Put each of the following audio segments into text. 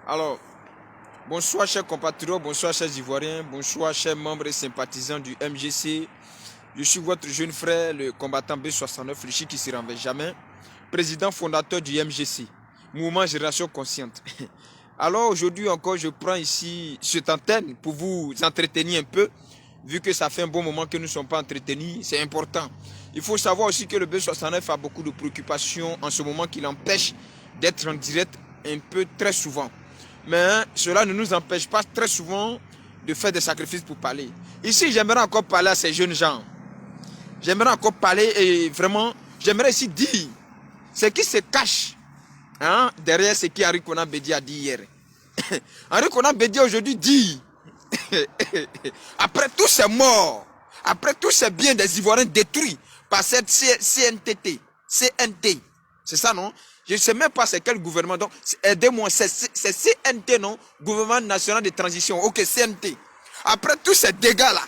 Alors, bonsoir chers compatriotes, bonsoir chers Ivoiriens, bonsoir chers membres et sympathisants du MGC. Je suis votre jeune frère, le combattant B69, le chi qui ne se renverse jamais, président fondateur du MGC, Mouvement Génération Consciente. Alors aujourd'hui encore, je prends ici cette antenne pour vous entretenir un peu, vu que ça fait un bon moment que nous ne sommes pas entretenus, c'est important. Il faut savoir aussi que le B69 a beaucoup de préoccupations en ce moment qui l'empêchent d'être en direct un peu très souvent. Mais cela ne nous empêche pas très souvent de faire des sacrifices pour parler. Ici, j'aimerais encore parler à ces jeunes gens. J'aimerais encore parler et vraiment, j'aimerais ici dire ce qui se cache derrière ce qu'Henri Konan Bédié a dit hier. Henri Konan Bédié aujourd'hui dit, après tous ces morts, après tous ces biens des Ivoiriens détruits par cette CNT, c'est ça non? Je ne sais même pas c'est quel gouvernement. Donc, aidez-moi, c'est CNT, non? Gouvernement national de transition. Ok, CNT. Après tous ces dégâts-là,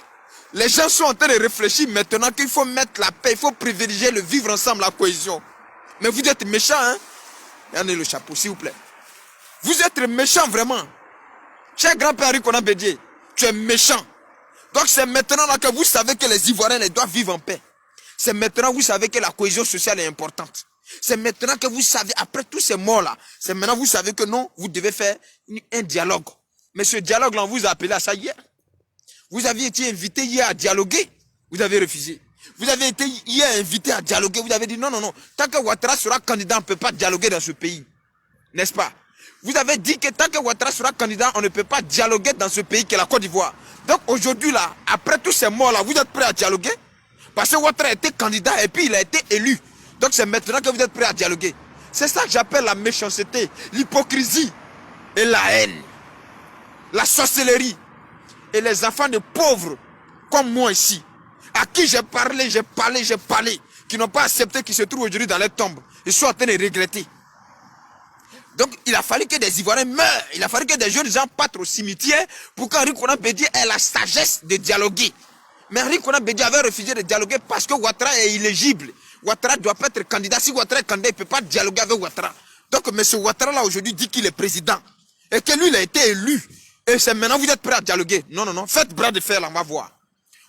les gens sont en train de réfléchir maintenant qu'il faut mettre la paix, il faut privilégier le vivre ensemble, la cohésion. Mais vous êtes méchants, hein? Regardez le chapeau, s'il vous plaît. Vous êtes méchants, vraiment. Cher grand-père Henri Konan Bédié, tu es méchant. Donc, c'est maintenant là que vous savez que les Ivoiriens les doivent vivre en paix. C'est maintenant que vous savez que la cohésion sociale est importante. C'est maintenant que vous savez, après tous ces morts-là, c'est maintenant que vous savez que non, vous devez faire un dialogue. Mais ce dialogue-là, on vous a appelé à ça hier. Vous aviez été invité hier à dialoguer. Vous avez refusé. Vous avez été hier invité à dialoguer. Vous avez dit non, non, non. Tant que Ouattara sera candidat, on ne peut pas dialoguer dans ce pays. N'est-ce pas? Vous avez dit que tant que Ouattara sera candidat, on ne peut pas dialoguer dans ce pays qu'est la Côte d'Ivoire. Donc aujourd'hui, là, après tous ces morts-là, vous êtes prêts à dialoguer? Parce que Ouattara a été candidat et puis il a été élu. Donc c'est maintenant que vous êtes prêts à dialoguer. C'est ça que j'appelle la méchanceté, l'hypocrisie et la haine, la sorcellerie. Et les enfants de pauvres comme moi ici, à qui j'ai parlé, qui n'ont pas accepté, qui se trouvent aujourd'hui dans les tombes, ils sont en train de regretter. Donc il a fallu que des Ivoiriens meurent, il a fallu que des jeunes gens partent au cimetière pour qu'Henri Konan Bédié ait la sagesse de dialoguer. Mais Henri Konan Bédié avait refusé de dialoguer parce que Ouattara est illégible. Ouattara doit pas être candidat. Si Ouattara est candidat, il ne peut pas dialoguer avec Ouattara. Donc, M. Ouattara, là, aujourd'hui, dit qu'il est président. Et que lui, il a été élu. Et c'est maintenant, vous êtes prêts à dialoguer. Non, non, non. Faites bras de fer, là, on va voir.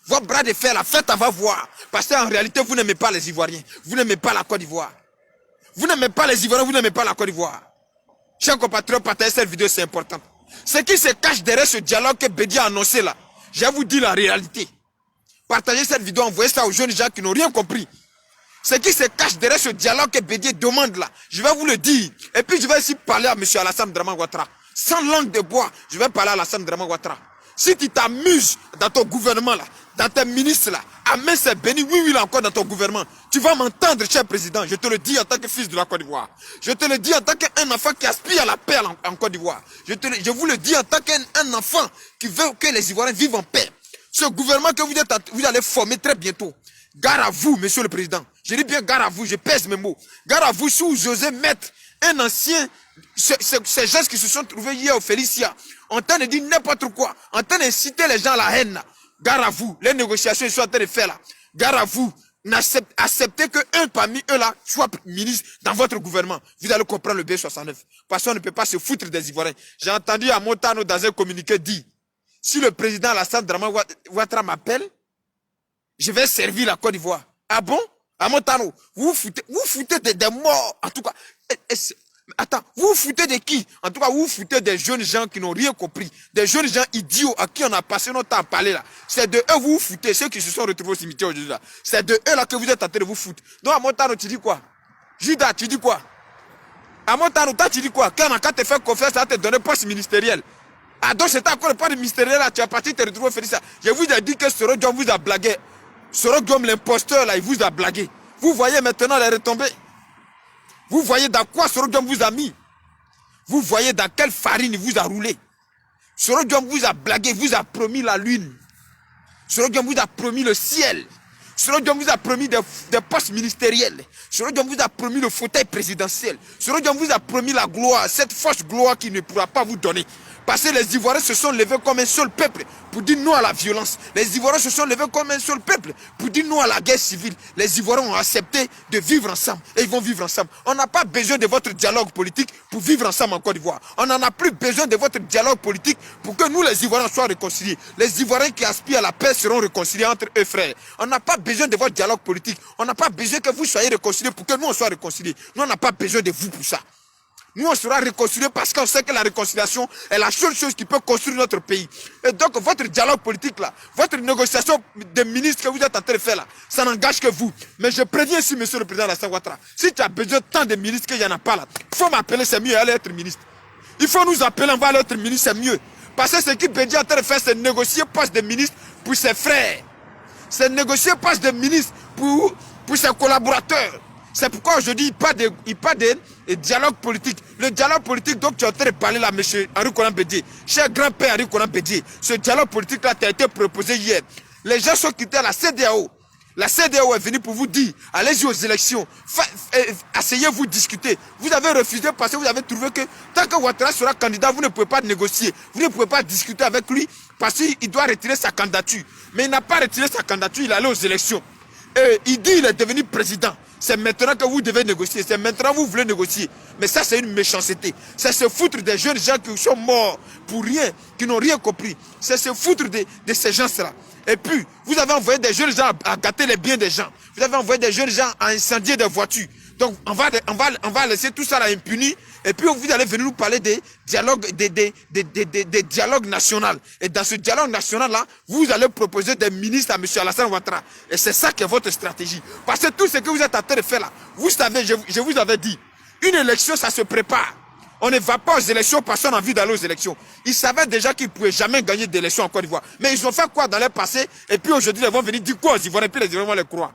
Votre bras de fer, là, faites, on va voir. Parce qu'en réalité, vous n'aimez pas les Ivoiriens. Vous n'aimez pas la Côte d'Ivoire. Vous n'aimez pas les Ivoiriens, vous n'aimez pas la Côte d'Ivoire. Chers compatriotes, partagez cette vidéo, c'est important. Ce qui se cache derrière ce dialogue que Bédié a annoncé, là, je vais vous dire la réalité. Partagez cette vidéo, envoyez ça aux jeunes gens qui n'ont rien compris. Ce qui se cache derrière ce dialogue que Bédié demande là, je vais vous le dire. Et puis je vais aussi parler à M. Alassane Draman Ouattara. Sans langue de bois, je vais parler à Alassane Draman Ouattara. Si tu t'amuses dans ton gouvernement là, dans tes ministres là, Amen c'est béni, oui, oui, là encore dans ton gouvernement, tu vas m'entendre, cher président, je te le dis en tant que fils de la Côte d'Ivoire. Je te le dis en tant qu'un enfant qui aspire à la paix en Côte d'Ivoire. Je vous le dis en tant qu'un enfant qui veut que les Ivoiriens vivent en paix. Ce gouvernement que vous allez former très bientôt. Gare à vous, monsieur le président. Je dis bien gare à vous, je pèse mes mots. Gare à vous si vous osez mettre un ancien, ces gens qui se sont trouvés hier au Félicia, en train de dire n'importe quoi, en train d'inciter les gens à la haine. Gare à vous, les négociations ils sont en train de faire là. Gare à vous, acceptez qu'un parmi eux là soit ministre dans votre gouvernement. Vous allez comprendre le B69. Parce qu'on ne peut pas se foutre des Ivoiriens. J'ai entendu à Montano dans un communiqué dire, si le président Alassane Draman Ouattara m'appelle, je vais servir la Côte d'Ivoire. Ah bon? À Montano, vous foutez des morts. En tout cas, attends, vous foutez de qui? En tout cas, vous foutez des jeunes gens qui n'ont rien compris. Des jeunes gens idiots à qui on a passé notre temps à parler là. C'est de eux vous foutez, ceux qui se sont retrouvés au cimetière aujourd'hui là. C'est de eux là que vous êtes en train de vous foutre. Donc à Montano, tu dis quoi? Judas, tu dis quoi? À Montano, toi tu dis quoi? Quand te fait confiance, ça va te donner poste ministériel. Ah donc c'est encore le poste ministériel là, tu as parti te retrouver faire ça. Je vous ai dit que Soro Diom vous a blagué. Soro Diom l'imposteur là, il vous a blagué. Vous voyez maintenant les retombées. Vous voyez dans quoi Soro Diom vous a mis. Vous voyez dans quelle farine il vous a roulé. Soro Diom vous a blagué, vous a promis la lune. Soro Diom vous a promis le ciel. Soro Diom vous a promis des postes ministériels. Soro Diom vous a promis le fauteuil présidentiel. Soro Diom vous a promis la gloire, cette fausse gloire qui ne pourra pas vous donner. Parce que les Ivoiriens se sont levés comme un seul peuple pour dire non à la violence. Les Ivoiriens se sont levés comme un seul peuple pour dire non à la guerre civile. Les Ivoiriens ont accepté de vivre ensemble et ils vont vivre ensemble. On n'a pas besoin de votre dialogue politique pour vivre ensemble en Côte d'Ivoire. On n'en a plus besoin de votre dialogue politique pour que nous les Ivoiriens soient réconciliés. Les Ivoiriens qui aspirent à la paix seront réconciliés entre eux frères. On n'a pas besoin de votre dialogue politique. On n'a pas besoin que vous soyez réconciliés pour que nous on soit réconciliés. Nous on n'a pas besoin de vous pour ça. Nous, on sera réconciliés parce qu'on sait que la réconciliation est la seule chose qui peut construire notre pays. Et donc, votre dialogue politique là, votre négociation de ministres que vous êtes en train de faire là, ça n'engage que vous. Mais je préviens ici, monsieur le président Alassane Ouattara, si tu as besoin de tant de ministres qu'il n'y en a pas là, il faut m'appeler, c'est mieux, aller être ministre. Il faut nous appeler, on va aller être ministre, c'est mieux. Parce que ce qui Bédi est en train de faire, c'est négocier poste de ministre pour ses frères. C'est négocier poste de ministre pour ses collaborateurs. C'est pourquoi aujourd'hui, il parle de dialogue politique. Le dialogue politique dont tu es en train de parler là, M. Henri Konan Bédié, cher grand-père Henri Konan Bédié, ce dialogue politique là a été proposé hier. Les gens sont quittés à la CEDEAO. La CEDEAO est venue pour vous dire, allez-y aux élections, asseyez-vous, discuter. Vous avez refusé parce que vous avez trouvé que tant que Ouattara sera candidat, vous ne pouvez pas négocier. Vous ne pouvez pas discuter avec lui parce qu'il doit retirer sa candidature. Mais il n'a pas retiré sa candidature, il est allé aux élections. Et il dit qu'il est devenu président. C'est maintenant que vous devez négocier. C'est maintenant que vous voulez négocier. Mais ça, c'est une méchanceté. C'est se foutre des jeunes gens qui sont morts pour rien, qui n'ont rien compris. C'est se foutre de ces gens-là. Et puis, vous avez envoyé des jeunes gens à gâter les biens des gens. Vous avez envoyé des jeunes gens à incendier des voitures. Donc, on va laisser tout ça là impuni. Et puis, vous allez venir nous parler des dialogues, des dialogues nationaux. Et dans ce dialogue national-là, vous allez proposer des ministres à M. Alassane Ouattara. Et c'est ça qui est votre stratégie. Parce que tout ce que vous êtes en train de faire là, vous savez, je vous avais dit, une élection, ça se prépare. On ne va pas aux élections parce qu'on a envie d'aller aux élections. Ils savaient déjà qu'ils ne pouvaient jamais gagner d'élections en Côte d'Ivoire. Mais ils ont fait quoi dans le passé? Et puis aujourd'hui, ils vont venir dire quoi aux Ivoiriens? Et puis les Ivoiriens vont les croire.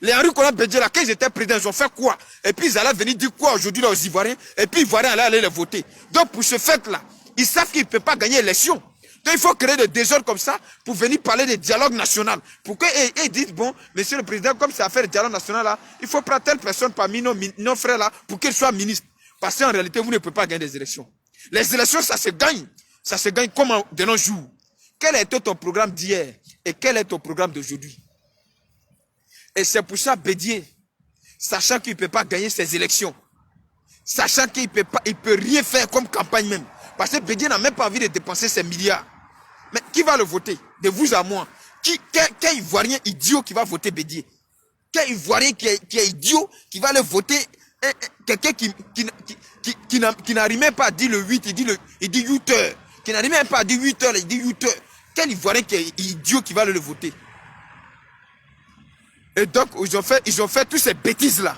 Les Henri Konan Bédié là, quand ils étaient présidents, ils ont fait quoi? Et puis ils allaient venir dire quoi aujourd'hui là aux Ivoiriens? Et puis les Ivoiriens allaient aller les voter. Donc pour ce fait là, ils savent qu'ils ne peuvent pas gagner l'élection. Donc il faut créer des désordres comme ça pour venir parler de dialogue national. Pour qu'ils disent, bon, monsieur le président, comme c'est affaire de dialogue national là, il faut prendre telle personne parmi nos frères là pour qu'il soit ministre. Parce qu'en réalité, vous ne pouvez pas gagner des élections. Les élections, ça se gagne. Ça se gagne comme de nos jours. Quel était ton programme d'hier et quel est ton programme d'aujourd'hui? Et c'est pour ça, Bédié, sachant qu'il ne peut pas gagner ses élections, sachant qu'il ne peut rien faire comme campagne même, parce que Bédié n'a même pas envie de dépenser ses milliards. Mais qui va le voter? De vous à moi. Quel Ivoirien idiot qui va voter Bédié? Quel Ivoirien qui est idiot qui va le voter? Quelqu'un qui n'arrive même pas à dire le 8, il dit 8 heures. Qui n'arrive même pas à dire 8 heures, il dit 8 heures. Quel Ivoirien qui est idiot qui va le voter? Et donc, ils ont fait toutes ces bêtises-là.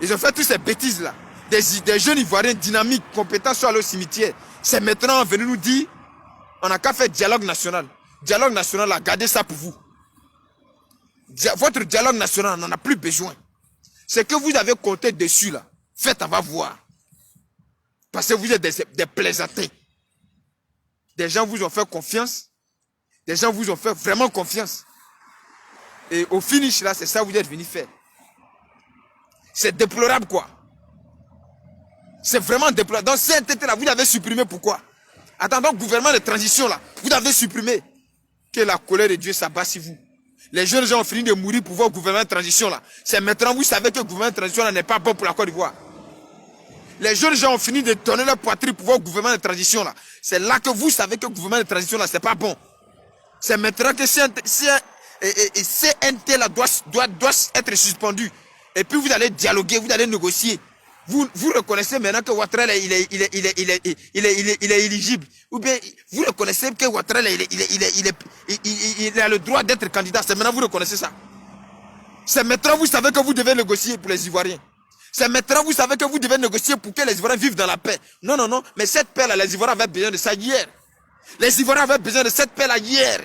Ils ont fait toutes ces bêtises-là. Des jeunes Ivoiriens dynamiques, compétents sont allés au cimetière. C'est maintenant venu nous dire, on n'a qu'à faire dialogue national. Dialogue national, là, gardez ça pour vous. Votre dialogue national, on n'en a plus besoin. C'est que vous avez compté dessus, là. Faites, on va voir. Parce que vous êtes des plaisantins. Des gens vous ont fait confiance. Des gens vous ont fait vraiment confiance. Et au finish, là, c'est ça que vous êtes venus faire. C'est déplorable, quoi. C'est vraiment déplorable. Dans CNTT, là, vous l'avez supprimé, pourquoi? Attendant le gouvernement de transition, là, vous l'avez supprimé. Que la colère de Dieu s'abat sur vous. Les jeunes gens ont fini de mourir pour voir le gouvernement de transition, là. C'est maintenant, vous savez que le gouvernement de transition, là, n'est pas bon pour la Côte d'Ivoire. Les jeunes gens ont fini de donner leur poitrine pour voir le gouvernement de transition, là. C'est là que vous savez que le gouvernement de transition, là, c'est pas bon. C'est maintenant que CNT là doit être suspendu. Et puis vous allez dialoguer, vous allez négocier. Vous reconnaissez maintenant que Ouattara il est éligible. Ou bien vous reconnaissez que Ouattara il a le droit d'être candidat. C'est maintenant vous reconnaissez ça. C'est maintenant vous savez que vous devez négocier pour les Ivoiriens. C'est maintenant vous savez que vous devez négocier pour que les Ivoiriens vivent dans la paix. Non, non, non. Mais cette paix là, les Ivoiriens avaient besoin de ça hier. Les Ivoiriens avaient besoin de cette paix là hier.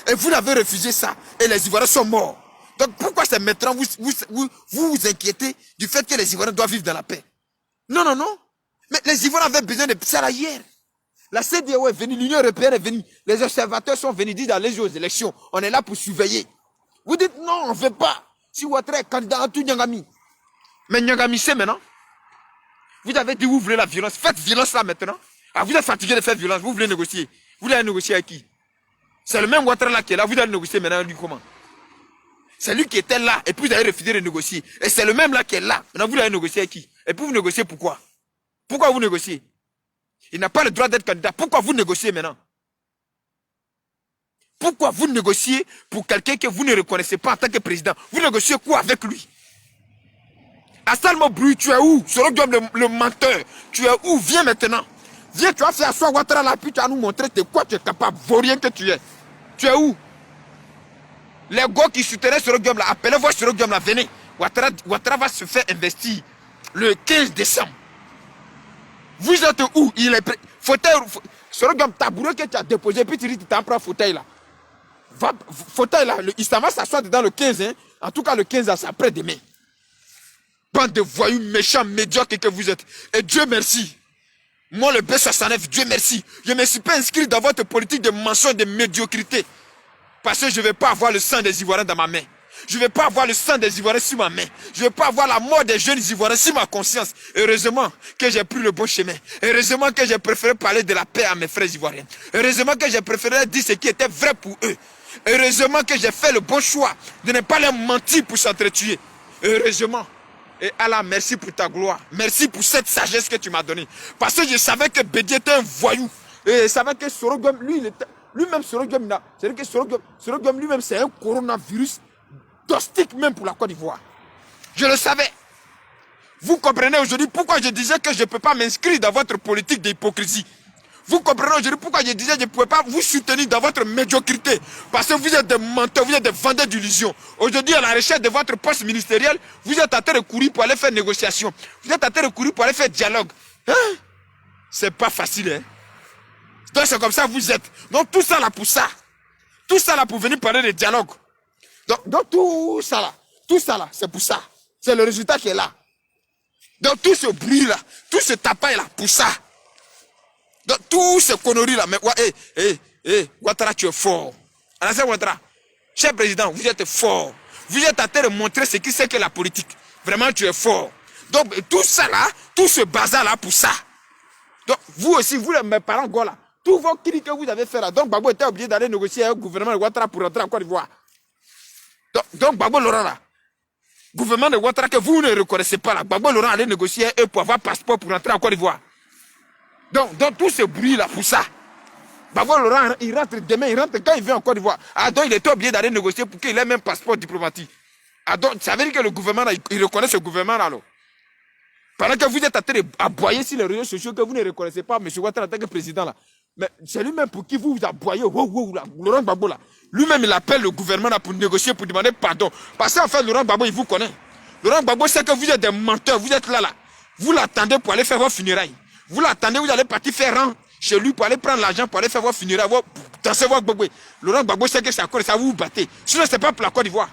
Et vous l'avez refusé ça. Et les Ivoiriens sont morts. Donc pourquoi c'est maintenant vous inquiétez du fait que les Ivoiriens doivent vivre dans la paix? Non, non, non. Mais les Ivoiriens avaient besoin de ça là hier. La CEDEAO est venue, l'Union européenne est venue. Les observateurs sont venus dire d'aller aux élections. On est là pour surveiller. Vous dites non, on ne veut pas. Si Ouattara est candidat à tout Nyangami. Mais Nyangami c'est maintenant. Vous avez dit vous voulez la violence. Faites violence là maintenant. Ah, vous êtes fatigué de faire violence, vous voulez négocier. Vous voulez aller négocier avec qui? C'est le même Ouattara là qui est là, vous allez négocier maintenant lui comment? C'est lui qui était là, et puis vous avez refusé de négocier. Et c'est le même là qui est là. Maintenant, vous allez négocier avec qui? Et puis vous négociez pourquoi? Pourquoi vous négociez? Il n'a pas le droit d'être candidat. Pourquoi vous négociez maintenant? Pourquoi vous négociez pour quelqu'un que vous ne reconnaissez pas en tant que président? Vous négociez quoi avec lui? Assalmo Bruit, tu es où? Soro Diom le menteur. Tu es où? Viens maintenant. Viens, tu as fait asseoir Ouattara là, puis tu vas nous montrer de quoi tu es capable, vaurien que tu es. Tu es où? Les gars qui soutenaient Soro Diom là, appelez-vous Soro Diom là, venez. Ouattara va se faire investir le 15 décembre. Vous êtes où? Il est prêt. Fauteuil, Soro Diom, tabouret que tu as déposé, puis tu dis que tu t'en prends fauteuil là. Fauteuil là, il s'en va s'asseoir dedans le 15, hein. En tout cas le 15, c'est après-demain. Bande de voyous méchants, médiocres que vous êtes. Et Dieu merci. Moi, le B69, Dieu merci. Je ne me suis pas inscrit dans votre politique de mensonge, de médiocrité. Parce que je ne vais pas avoir le sang des Ivoiriens dans ma main. Je ne vais pas avoir le sang des Ivoiriens sur ma main. Je ne vais pas avoir la mort des jeunes Ivoiriens sur ma conscience. Heureusement que j'ai pris le bon chemin. Heureusement que j'ai préféré parler de la paix à mes frères Ivoiriens. Heureusement que j'ai préféré dire ce qui était vrai pour eux. Heureusement que j'ai fait le bon choix de ne pas leur mentir pour s'entretuer. Heureusement. Et Allah, merci pour ta gloire. Merci pour cette sagesse que tu m'as donnée. Parce que je savais que Bédié était un voyou. Et je savais que Soro Diom, lui-même, Soro Diom, c'est-à-dire que Soro Diom lui-même, c'est un coronavirus tostique même pour la Côte d'Ivoire. Je le savais. Vous comprenez aujourd'hui pourquoi je disais que je ne peux pas m'inscrire dans votre politique d'hypocrisie. Vous comprenez aujourd'hui pourquoi je disais que je ne pouvais pas vous soutenir dans votre médiocrité. Parce que vous êtes des menteurs, vous êtes des vendeurs d'illusions. Aujourd'hui, à la recherche de votre poste ministériel, vous êtes en train de courir pour aller faire négociation. Vous êtes en train de courir pour aller faire dialogue. Hein? C'est pas facile, hein? Donc c'est comme ça que vous êtes. Donc tout ça là pour ça. Tout ça là pour venir parler de dialogue. Donc tout ça là, c'est pour ça. C'est le résultat qui est là. Donc tout ce bruit là, tout ce tapaille là, pour ça. Donc, tout ce conneries là, mais Ouattara, tu es fort. Alassane Ouattara, cher président, vous êtes fort. Vous êtes en train de montrer ce qui c'est que la politique. Vraiment, tu es fort. Donc, tout ça là, tout ce bazar là pour ça. Donc, vous aussi, vous, mes parents, là, tous vos cris que vous avez fait là. Donc, Gbagbo était obligé d'aller négocier avec le gouvernement de Ouattara pour rentrer en Côte d'Ivoire. Donc, Gbagbo Laurent là, gouvernement de Ouattara que vous ne reconnaissez pas là, Gbagbo Laurent allait négocier eux pour avoir passeport pour rentrer en Côte d'Ivoire. Donc tout ce bruit là pour ça. Gbagbo Laurent, il rentre demain, il rentre quand il vient en Côte d'Ivoire. Ah donc il était obligé d'aller négocier pour qu'il ait même passeport diplomatique. Ah donc ça veut dire que le gouvernement là, il reconnaît ce gouvernement là alors. Pendant que vous êtes en train d'aboyer sur les réseaux sociaux que vous ne reconnaissez pas M. Ouattara en tant que président là. Mais c'est lui-même pour qui vous aboyez, Laurent Gbagbo là. Lui-même il appelle le gouvernement là pour négocier, pour demander pardon. Parce qu'en fait Laurent Gbagbo il vous connaît. Laurent Gbagbo sait que vous êtes des menteurs, vous êtes là. Vous l'attendez pour aller faire vos funérailles. Vous l'attendez, vous allez partir faire rang chez lui pour aller prendre l'argent, pour aller faire vos funérailles, danser vos Gbagbo. Laurent Gbagbo sait que c'est à cause de ça, vous vous battez. Sinon, ce n'est pas pour la Côte d'Ivoire.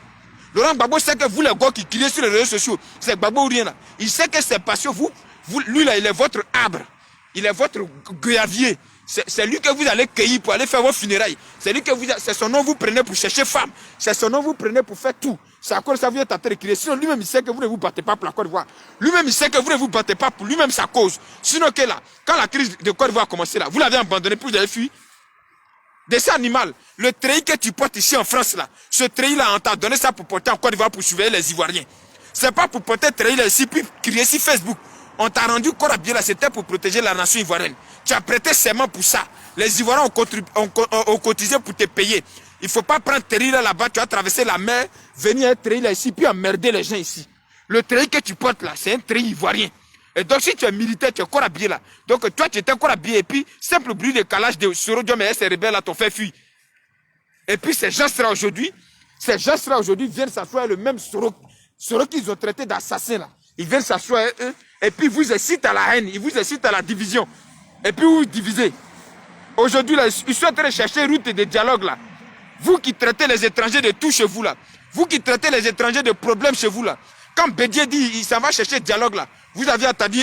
Laurent Gbagbo sait que vous, les gars qui criez sur les réseaux sociaux, c'est Gbagbo ou rien là. Il sait que c'est parce que lui là, il est votre arbre. Il est votre goyavier. C'est lui que vous allez cueillir pour aller faire vos funérailles. C'est son nom que vous prenez pour chercher femme. C'est son nom que vous prenez pour faire tout. C'est à cause de ça que vous êtes en train de crier. Sinon, lui-même, il sait que vous ne vous battez pas pour la Côte d'Ivoire. Lui-même, il sait que vous ne vous battez pas pour lui-même sa cause. Sinon, que là, quand la crise de Côte d'Ivoire a commencé là, vous l'avez abandonné, puis vous avez fui. Dessin animal, le treillis que tu portes ici en France là, ce treillis-là, on t'a donné ça pour porter en Côte d'Ivoire pour surveiller les Ivoiriens. C'est pas pour porter treillis là ici, puis crier sur Facebook. On t'a rendu corps habillé là, c'était pour protéger la nation ivoirienne. Tu as prêté serment pour ça. Les Ivoiriens ont cotisé pour te payer. Il ne faut pas prendre treillis là-bas, tu vas traverser la mer, venir un treillis là ici, puis emmerder les gens ici. Le treillis que tu portes là, c'est un treillis ivoirien. Et donc si tu es militaire, tu es corps habillé là. Donc toi tu étais corps habillé et puis simple bruit de calage de Soro Diom et ses rebelles là t'ont fait fuir. Et puis ces gens-là aujourd'hui viennent s'asseoir le même Soro qu'ils ont traité d'assassin là. Ils viennent s'asseoir eux, et puis vous incitent à la haine, ils vous incitent à la division. Et puis vous divisez. Aujourd'hui là, ils sont en train de chercher route de dialogue là. Vous qui traitez les étrangers de tout chez vous là. Vous qui traitez les étrangers de problèmes chez vous là. Quand Bédié dit il s'en va chercher dialogue là, vous avez entendu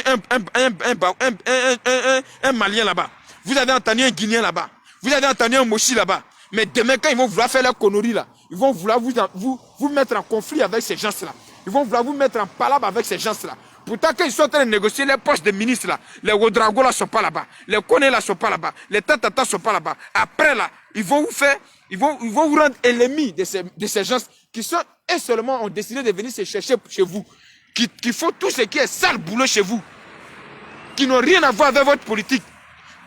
un Malien là-bas. Vous avez entendu un Guinéen là-bas. Vous avez entendu un Mochi là-bas. Mais demain quand ils vont vouloir faire leur connerie là, ils vont vouloir vous mettre en conflit avec ces gens-là. Ils vont vouloir vous mettre en palabre avec ces gens-là. Pourtant, quand ils sont en train de négocier les postes de ministres là, les Ouedraogo là ne sont pas là-bas, les Kone là ne sont pas là-bas, les Tatata ne sont pas là-bas. Après là, ils vont vous rendre ennemis de ces gens qui sont et seulement ont décidé de venir se chercher chez vous, qui font tout ce qui est sale boulot chez vous, qui n'ont rien à voir avec votre politique.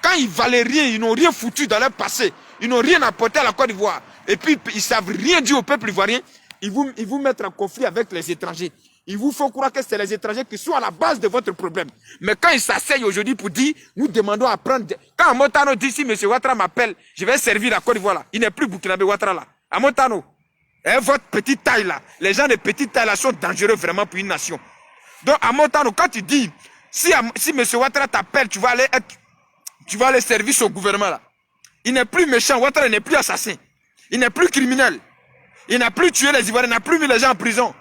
Quand ils valaient rien, ils n'ont rien foutu dans leur passé, ils n'ont rien apporté à la Côte d'Ivoire, et puis ils ne savent rien dire au peuple ivoirien, ils vous mettent en conflit avec les étrangers. Il vous faut croire que c'est les étrangers qui sont à la base de votre problème. Mais quand ils s'asseyent aujourd'hui pour dire, nous demandons à prendre... Quand Amotano dit, si M. Ouattara m'appelle, je vais servir la Côte d'Ivoire là. Il n'est plus Burkinabé Ouattara là. Amotano, votre petite taille là, les gens de petite taille là sont dangereux vraiment pour une nation. Donc Amotano, quand tu dis, si M. Ouattara t'appelle, tu vas aller servir son gouvernement là. Il n'est plus méchant, Ouattara n'est plus assassin. Il n'est plus criminel. Il n'a plus tué les Ivoiriens, il n'a plus mis les gens en prison.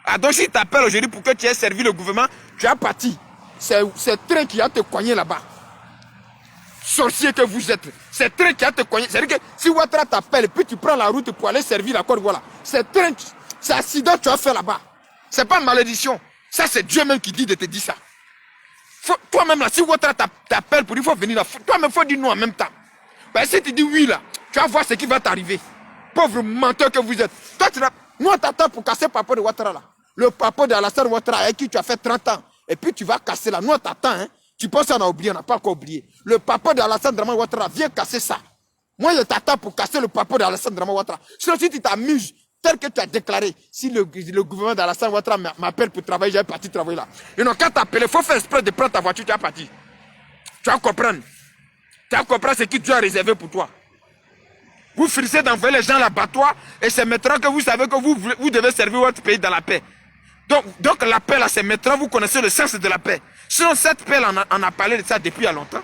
Ah donc s'il t'appelle aujourd'hui pour que tu aies servi le gouvernement, tu as parti. C'est train qui a te coigné là-bas. Sorcier que vous êtes. C'est train qui a te coigné. C'est-à-dire que si Ouattara t'appelle et puis tu prends la route pour aller servir la Côte d'Ivoire, c'est train, c'est accident que tu as fait là-bas. C'est pas malédiction. Ça c'est Dieu même qui dit de te dire ça. Toi-même là, si Ouattara t'appelle pour dire qu'il faut venir là, toi-même il faut dire non en même temps. Ben, si tu dis oui là, tu vas voir ce qui va t'arriver. Pauvre menteur que vous êtes. Toi tu nous on t'attend pour casser le papa de Ouattara là. Le papa de Alassane Ouattara avec qui tu as fait 30 ans. Et puis tu vas casser là. Nous on t'attend. Hein. Tu penses qu'on a oublié, on n'a pas encore oublié. Le papa de Alassane Ouattara vient casser ça. Moi je t'attends pour casser le papa de Alassane Ouattara. Sinon si tu t'amuses, tel que tu as déclaré, si le gouvernement d'Alassane Ouattara m'appelle pour travailler, j'ai parti travailler là. Ils n'ont qu'à t'appeler, il faut faire exprès de prendre ta voiture, tu vas partir. Tu vas comprendre. Tu vas comprendre ce que Dieu a réservé pour toi. Vous finissez d'envoyer les gens à l'abattoir et c'est maintenant que vous savez que vous devez servir votre pays dans la paix. Donc la paix là, c'est maintenant vous connaissez le sens de la paix. Sinon cette paix là, on a parlé de ça depuis il y a longtemps.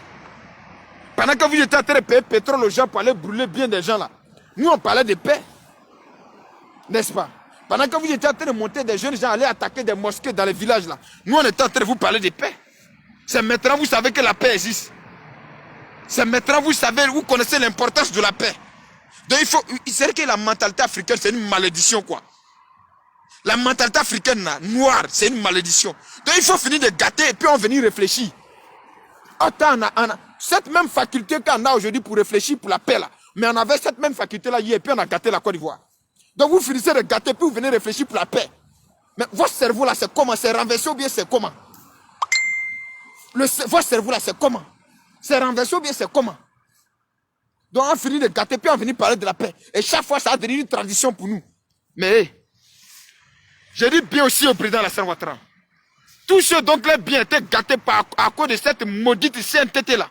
Pendant que vous étiez en train de payer pétrole aux gens pour aller brûler bien des gens là, nous on parlait de paix. N'est-ce pas? Pendant que vous étiez en train de monter des jeunes gens, aller attaquer des mosquées dans les villages là, nous on était en train de vous parler de paix. C'est maintenant vous savez que la paix existe. C'est maintenant vous savez, vous connaissez l'importance de la paix. Donc il faut, c'est vrai que la mentalité africaine c'est une malédiction quoi. La mentalité africaine là, noire, c'est une malédiction. Donc il faut finir de gâter et puis on va venir réfléchir. Attends, cette même faculté qu'on a aujourd'hui pour réfléchir pour la paix là. Mais on avait cette même faculté là hier et puis on a gâté la Côte d'Ivoire. Donc vous finissez de gâter puis vous venez réfléchir pour la paix. Mais votre cerveau là c'est comment? C'est renversé ou bien c'est comment? Votre cerveau là c'est comment? C'est renversé ou bien c'est comment? Donc on finit de gâter, puis on finit de parler de la paix. Et chaque fois, ça a devenu une tradition pour nous. Mais, je dis bien aussi au président Alassane Ouattara. Tous ceux dont les biens étaient gâtés à cause de cette maudite CNTT là.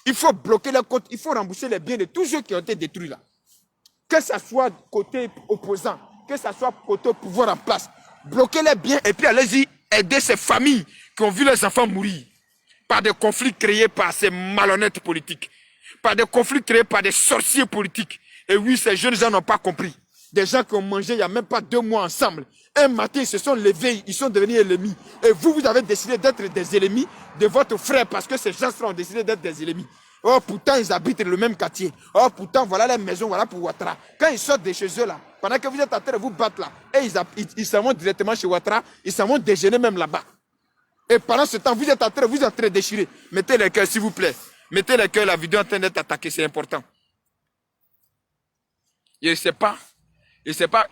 Il faut bloquer les comptes, il faut rembourser les biens de tous ceux qui ont été détruits là. Que ce soit côté opposant, que ce soit côté pouvoir en place. Bloquez les biens et puis allez-y aider ces familles qui ont vu leurs enfants mourir. Par des conflits créés par ces malhonnêtes politiques. Par des conflits créés par des sorciers politiques. Et oui, ces jeunes gens n'ont pas compris. Des gens qui ont mangé il n'y a même pas 2 mois ensemble. Un matin, ils se sont levés, ils sont devenus ennemis. Et vous avez décidé d'être des ennemis de votre frère parce que ces gens ont décidé d'être des ennemis. Oh, pourtant, ils habitent le même quartier. Oh, pourtant, voilà les maisons, voilà pour Ouattara. Quand ils sortent de chez eux là, pendant que vous êtes en train de vous battre là, et ils s'en vont directement chez Ouattara, ils s'en vont déjeuner même là-bas. Et pendant ce temps, vous êtes en train de déchirer. Mettez les cœurs, s'il vous plaît. Mettez les cœurs, la vidéo est en train d'être attaquée, c'est important. Je ne sais pas,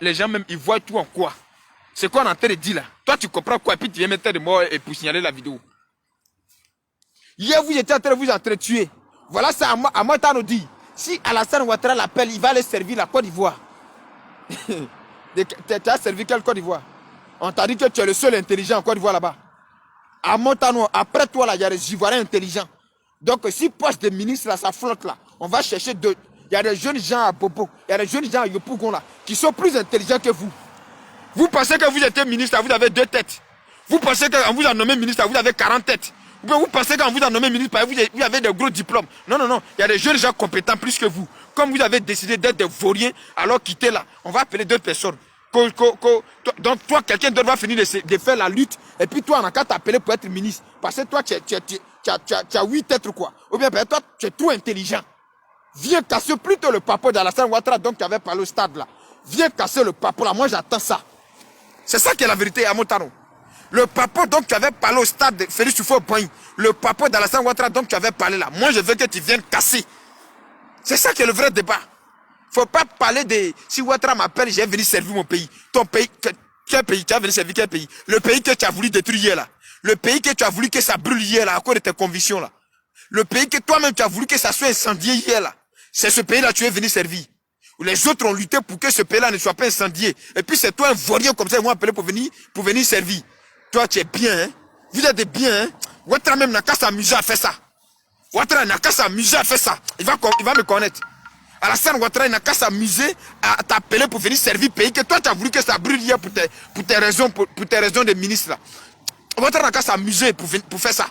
les gens même, ils voient tout en quoi. C'est quoi on est en train de dire là? Toi, tu comprends quoi? Et puis tu viens mettre de moi et pour signaler la vidéo. Hier, vous étiez en train de vous entretuer. Voilà ça, Amata nous dit. Si Alassane Ouattara l'appelle, il va aller servir la Côte d'Ivoire. Tu as servi quelle Côte d'Ivoire? On t'a dit que tu es le seul intelligent en Côte d'Ivoire là-bas. À Montano, après toi, là, il y a des Ivoiriens intelligents. Donc, si poste de ministre, là, ça flotte, là, on va chercher deux. Il y a des jeunes gens à Bobo, il y a des jeunes gens à Yopougon, là, qui sont plus intelligents que vous. Vous pensez que vous êtes ministre, là, vous avez 2 têtes. Vous pensez qu'on vous a nommé ministre, là, vous avez 40 têtes. Vous pensez qu'on vous a nommé ministre, vous avez des gros diplômes. Non, non, non. Il y a des jeunes gens compétents plus que vous. Comme vous avez décidé d'être des vauriens, alors quittez là. On va appeler d'autres personnes. Donc toi, quelqu'un d'autre va finir de faire la lutte. Et puis toi, on n'a qu'à t'appeler pour être ministre. Parce que toi, tu as 8 têtes quoi. Ou bien toi, tu es trop intelligent. Viens casser plutôt le papa d'Alassane Ouattara, donc qui avait parlé au stade là. Viens casser le papa là. Moi, j'attends ça. C'est ça qui est la vérité à Montano. Le papo dont tu avais parlé au stade de Félix Houphouët-Boigny, le papo d'Alassane Ouattara dont tu avais parlé là, moi je veux que tu viennes casser. C'est ça qui est le vrai débat. Faut pas parler de... Si Ouattara m'appelle, j'ai venu servir mon pays. Ton pays, quel pays? Tu as venu servir quel pays? Le pays que tu as voulu détruire hier là. Le pays que tu as voulu que ça brûle hier là, à cause de tes convictions là. Le pays que toi-même tu as voulu que ça soit incendié hier là. C'est ce pays là que tu es venu servir. Les autres ont lutté pour que ce pays-là ne soit pas incendié. Et puis c'est toi un vaurien comme ça, ils m'ont appelé pour venir servir. Toi tu es bien, hein. Vous êtes bien, hein. Ouattara même n'a qu'à s'amuser à faire ça. Ouattara n'a qu'à s'amuser à faire ça. Il va me connaître. Alassane Ouattara n'a qu'à s'amuser à t'appeler pour venir servir le pays que toi tu as voulu que ça brûle hier pour tes raisons de ministre là. Ouattara n'a qu'à s'amuser pour faire ça.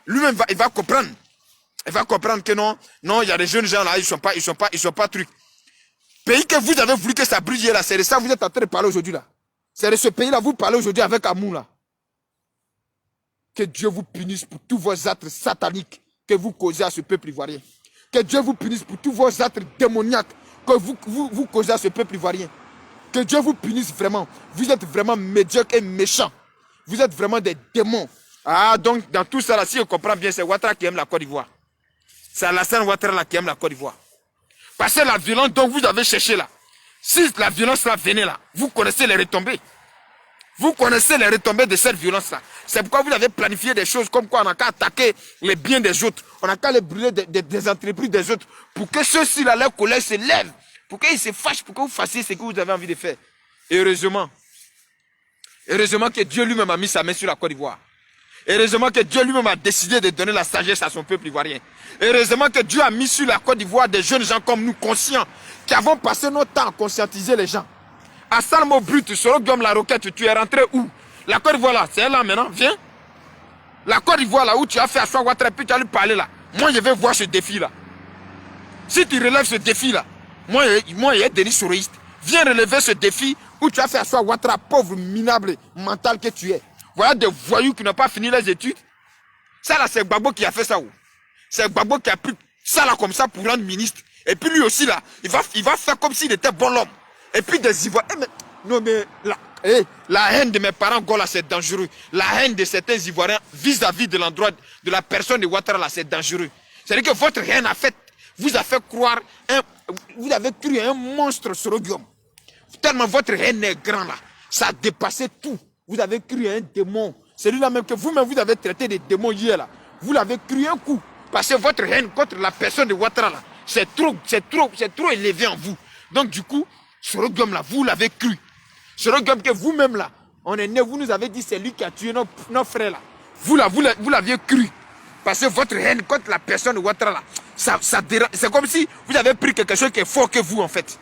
Lui-même il va comprendre. Il va comprendre que non, il y a des jeunes gens là, ils sont pas trucs. Pays que vous avez voulu que ça brûle là, c'est de ça que vous êtes en train de parler aujourd'hui là. C'est de ce pays-là vous parlez aujourd'hui avec amour là. Que Dieu vous punisse pour tous vos actes sataniques que vous causez à ce peuple ivoirien. Que Dieu vous punisse pour tous vos actes démoniaques que vous causez à ce peuple ivoirien. Que Dieu vous punisse vraiment. Vous êtes vraiment médiocres et méchants. Vous êtes vraiment des démons. Ah, donc dans tout ça là, si on comprend bien, c'est Ouattara qui aime la Côte d'Ivoire. C'est Alassane Ouattara là qui aime la Côte d'Ivoire. Parce que la violence dont vous avez cherché là, si la violence là venait là, vous connaissez les retombées. Vous connaissez les retombées de cette violence là. C'est pourquoi vous avez planifié des choses comme quoi on n'a qu'à attaquer les biens des autres. On n'a qu'à les brûler des entreprises des autres. Pour que ceux-ci là, leur colère se lève. Pour qu'ils se fâchent, pour que vous fassiez ce que vous avez envie de faire. Et heureusement que Dieu lui-même a mis sa main sur la Côte d'Ivoire. Heureusement que Dieu lui-même a décidé de donner la sagesse à son peuple ivoirien. Heureusement que Dieu a mis sur la Côte d'Ivoire des jeunes gens comme nous, conscients, qui avons passé notre temps à conscientiser les gens. À Salmo Brut, sur Guillaume la Roquette, tu es rentré où? La Côte d'Ivoire là, c'est là maintenant, viens. La Côte d'Ivoire là où tu as fait asseoir Ouattara, puis tu as lui parler là. Moi je vais voir ce défi là. Si tu relèves ce défi là, moi il y a Denis Soureiste. Viens relever ce défi où tu as fait asseoir Ouattara, pauvre, minable, mental que tu es. Voilà des voyous qui n'ont pas fini les études. Ça là, c'est Gbagbo qui a fait ça. C'est Gbagbo qui a pris ça là comme ça pour rendre ministre. Et puis lui aussi là, il va faire comme s'il était bon homme. Et puis des Ivoiriens. Non mais la haine de mes parents là, c'est dangereux. La haine de certains Ivoiriens vis-à-vis de l'endroit de la personne de Ouattara là, c'est dangereux. C'est-à-dire que votre haine vous a fait croire, vous avez cru un monstre sur le Guillaume. Tellement votre haine est grande là, ça a dépassé tout. Vous avez cru un démon. Celui-là même que vous-même vous avez traité de démon hier là. Vous l'avez cru un coup. Parce que votre haine contre la personne de Ouattara là, c'est trop élevé en vous. Donc du coup, ce Guillaume là, vous l'avez cru. Ce Guillaume que vous-même là, on est né, vous nous avez dit c'est lui qui a tué nos frères là. Vous l'aviez cru. Parce que votre haine contre la personne de Ouattara là, c'est comme si vous avez pris quelque chose qui est fort que vous en fait.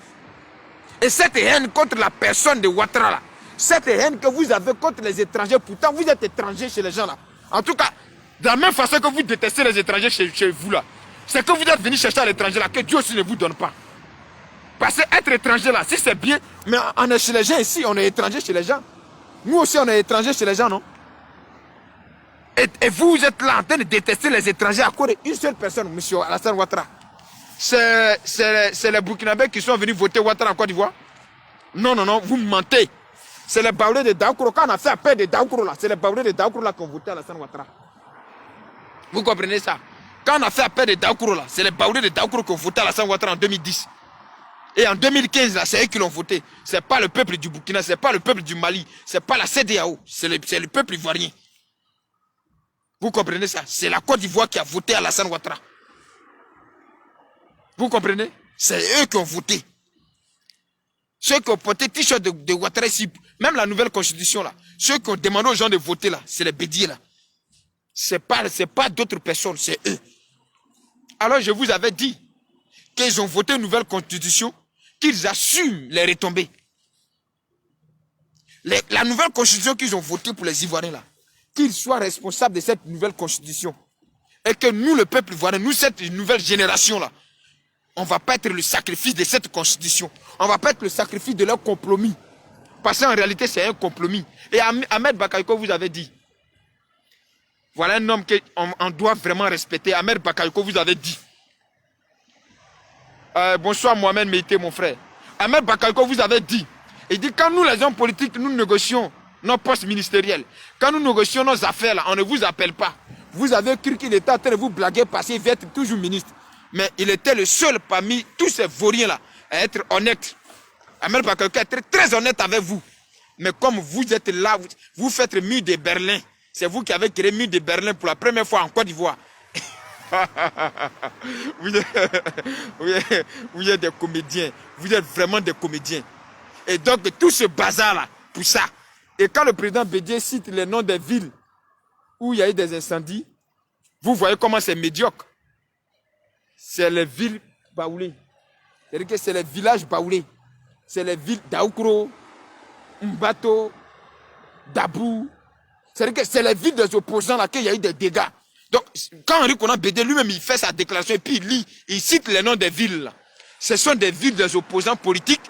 Et cette haine contre la personne de Ouattara là, cette haine que vous avez contre les étrangers, pourtant vous êtes étrangers chez les gens là. En tout cas, de la même façon que vous détestez les étrangers chez vous là, c'est que vous êtes venu chercher à l'étranger là, que Dieu aussi ne vous donne pas. Parce que être étranger là, si c'est bien, mais on est chez les gens ici, on est étranger chez les gens. Nous aussi on est étrangers chez les gens, non? Et vous êtes là en train de détester les étrangers à cause d'une seule personne, monsieur Alassane Ouattara. C'est les Burkinabés qui sont venus voter Ouattara en Côte d'Ivoire? Non, vous mentez. C'est les Baoulés de Daoukro. Quand on a fait appel de Daoukro là, c'est les Baoulés de Daoukro là qui ont voté Alassane Ouattara. Vous comprenez ça? Quand on a fait appel de Daoukro là, c'est les Baoulés de Daoukro qui ont voté Alassane Ouattara en 2010. Et en 2015 là, c'est eux qui l'ont voté. C'est pas le peuple du Burkina, c'est pas le peuple du Mali, c'est pas la CEDEAO, c'est le peuple ivoirien. Vous comprenez ça? C'est la Côte d'Ivoire qui a voté Alassane Ouattara. Vous comprenez? C'est eux qui ont voté. Ceux qui ont porté t-shirt de Ouattara ici, même la nouvelle constitution là, ceux qui ont demandé aux gens de voter là, c'est les bédiers là. C'est pas d'autres personnes, c'est eux. Alors je vous avais dit qu'ils ont voté une nouvelle constitution, qu'ils assument les retombées. La nouvelle constitution qu'ils ont votée pour les Ivoiriens là, qu'ils soient responsables de cette nouvelle constitution. Et que nous, le peuple ivoirien, nous, cette nouvelle génération là, on ne va pas être le sacrifice de cette constitution. On ne va pas être le sacrifice de leur compromis. Parce qu'en réalité, c'est un compromis. Et Ahmed Bakayoko vous avez dit. Voilà un homme qu'on doit vraiment respecter. Ahmed Bakayoko vous avez dit. Bonsoir Mohamed Meïté, mon frère. Ahmed Bakayoko vous avez dit. Il dit, quand nous, les hommes politiques, nous négocions nos postes ministériels. Quand nous négocions nos affaires, là, on ne vous appelle pas. Vous avez cru qu'il était en train de vous blaguer parce qu'il va être toujours ministre. Mais il était le seul parmi tous ces vauriens-là à être honnête. À même pas quelqu'un être très honnête avec vous. Mais comme vous êtes là, vous faites le mur de Berlin. C'est vous qui avez créé le mur de Berlin pour la première fois en Côte d'Ivoire. vous êtes des comédiens. Vous êtes vraiment des comédiens. Et donc, tout ce bazar-là, pour ça. Et quand le président Bédié cite les noms des villes où il y a eu des incendies, vous voyez comment c'est médiocre. C'est les villes baoulées. C'est-à-dire que c'est les villages baoulés. C'est les villes d'Aoukro, Mbato, Dabou. C'est-à-dire que c'est les villes des opposants là qu'il y a eu des dégâts. Donc, quand Henri Konan Bédié lui-même il fait sa déclaration et puis il lit, il cite les noms des villes là. Ce sont des villes des opposants politiques